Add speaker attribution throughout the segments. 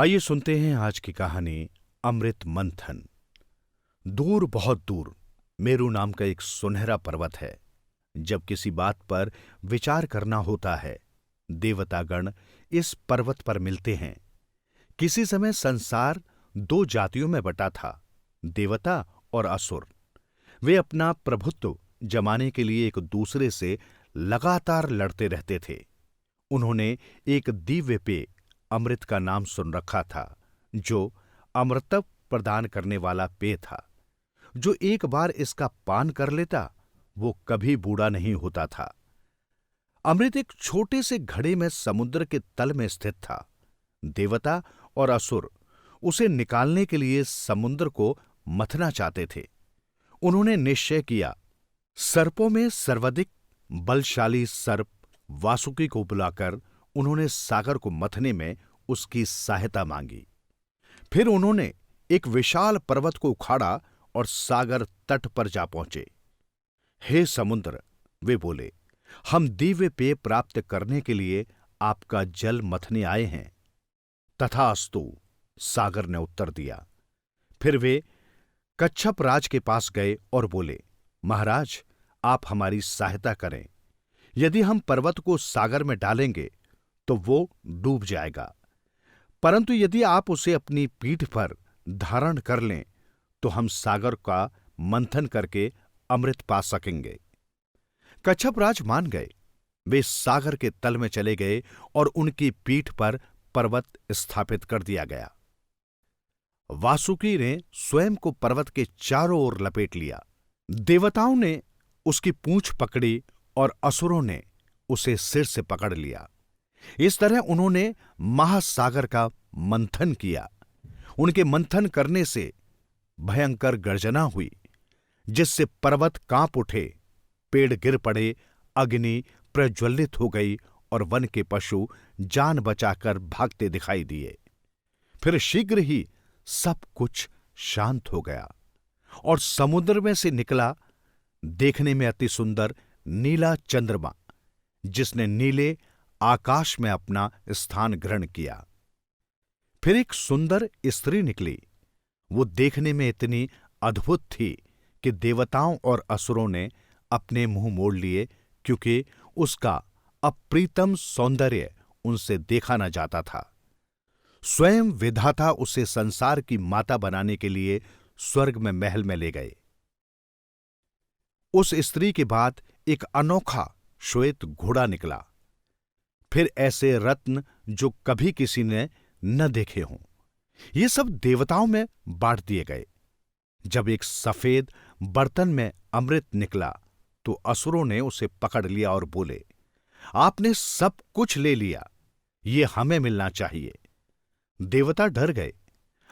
Speaker 1: आइए सुनते हैं आज की कहानी अमृत मंथन। दूर, बहुत दूर मेरू नाम का एक सुनहरा पर्वत है। जब किसी बात पर विचार करना होता है, देवतागण इस पर्वत पर मिलते हैं। किसी समय संसार दो जातियों में बटा था, देवता और असुर। वे अपना प्रभुत्व जमाने के लिए एक दूसरे से लगातार लड़ते रहते थे। उन्होंने एक दिव्य पेय अमृत का नाम सुन रखा था, जो अमृतत्व प्रदान करने वाला पेय था। जो एक बार इसका पान कर लेता, वो कभी बूढ़ा नहीं होता था। अमृत एक छोटे से घड़े में समुद्र के तल में स्थित था। देवता और असुर उसे निकालने के लिए समुद्र को मथना चाहते थे। उन्होंने निश्चय किया। सर्पों में सर्वाधिक बलशाली सर्प वासुकी को बुलाकर उन्होंने सागर को मथने में उसकी सहायता मांगी। फिर उन्होंने एक विशाल पर्वत को उखाड़ा और सागर तट पर जा पहुंचे। हे समुद्र, वे बोले, हम दिव्य पेय प्राप्त करने के लिए आपका जल मथने आए हैं। तथास्तु, सागर ने उत्तर दिया। फिर वे कच्छप राज के पास गए और बोले, महाराज, आप हमारी सहायता करें। यदि हम पर्वत को सागर में डालेंगे तो वो डूब जाएगा, परंतु यदि आप उसे अपनी पीठ पर धारण कर लें तो हम सागर का मंथन करके अमृत पा सकेंगे। कच्छप राज मान गए। वे सागर के तल में चले गए और उनकी पीठ पर पर्वत स्थापित कर दिया गया। वासुकी ने स्वयं को पर्वत के चारों ओर लपेट लिया। देवताओं ने उसकी पूंछ पकड़ी और असुरों ने उसे सिर से पकड़ लिया। इस तरह उन्होंने महासागर का मंथन किया। उनके मंथन करने से भयंकर गर्जना हुई, जिससे पर्वत कांप उठे, पेड़ गिर पड़े, अग्नि प्रज्वलित हो गई और वन के पशु जान बचाकर भागते दिखाई दिए। फिर शीघ्र ही सब कुछ शांत हो गया और समुद्र में से निकला देखने में अति सुंदर नीला चंद्रमा, जिसने नीले आकाश में अपना स्थान ग्रहण किया। फिर एक सुंदर स्त्री निकली। वो देखने में इतनी अद्भुत थी कि देवताओं और असुरों ने अपने मुंह मोड़ लिए, क्योंकि उसका अप्रीतम सौंदर्य उनसे देखा न जाता था। स्वयं विधाता उसे संसार की माता बनाने के लिए स्वर्ग में महल में ले गए। उस स्त्री के बाद एक अनोखा श्वेत घोड़ा निकला। फिर ऐसे रत्न जो कभी किसी ने न देखे हों। ये सब देवताओं में बांट दिए गए। जब एक सफेद बर्तन में अमृत निकला तो असुरों ने उसे पकड़ लिया और बोले, आपने सब कुछ ले लिया, ये हमें मिलना चाहिए। देवता डर गए।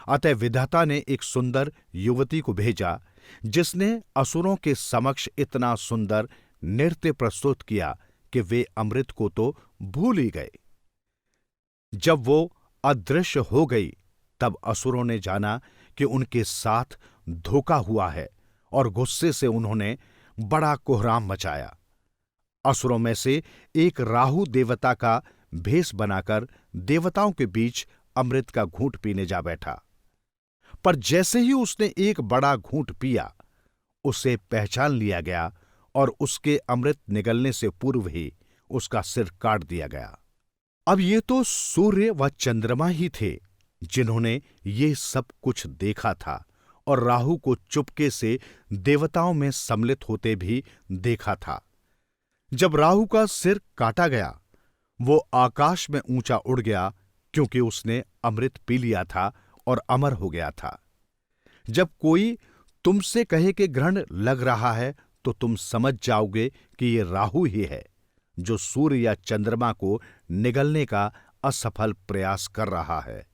Speaker 1: अतः विधाता ने एक सुंदर युवती को भेजा, जिसने असुरों के समक्ष इतना सुंदर नृत्य प्रस्तुत किया कि वे अमृत को तो भूल ही गए। जब वो अदृश्य हो गई, तब असुरों ने जाना कि उनके साथ धोखा हुआ है और गुस्से से उन्होंने बड़ा कोहराम मचाया। असुरों में से एक राहु देवता का भेष बनाकर देवताओं के बीच अमृत का घूंट पीने जा बैठा। पर जैसे ही उसने एक बड़ा घूंट पिया, उसे पहचान लिया गया और उसके अमृत निगलने से पूर्व ही उसका सिर काट दिया गया। अब ये तो सूर्य व चंद्रमा ही थे जिन्होंने ये सब कुछ देखा था और राहु को चुपके से देवताओं में सम्मिलित होते भी देखा था। जब राहु का सिर काटा गया, वो आकाश में ऊंचा उड़ गया, क्योंकि उसने अमृत पी लिया था और अमर हो गया था। जब कोई तुमसे कहे कि ग्रहण लग रहा है, तो तुम समझ जाओगे कि ये राहु ही है, जो सूर्य या चंद्रमा को निगलने का असफल प्रयास कर रहा है।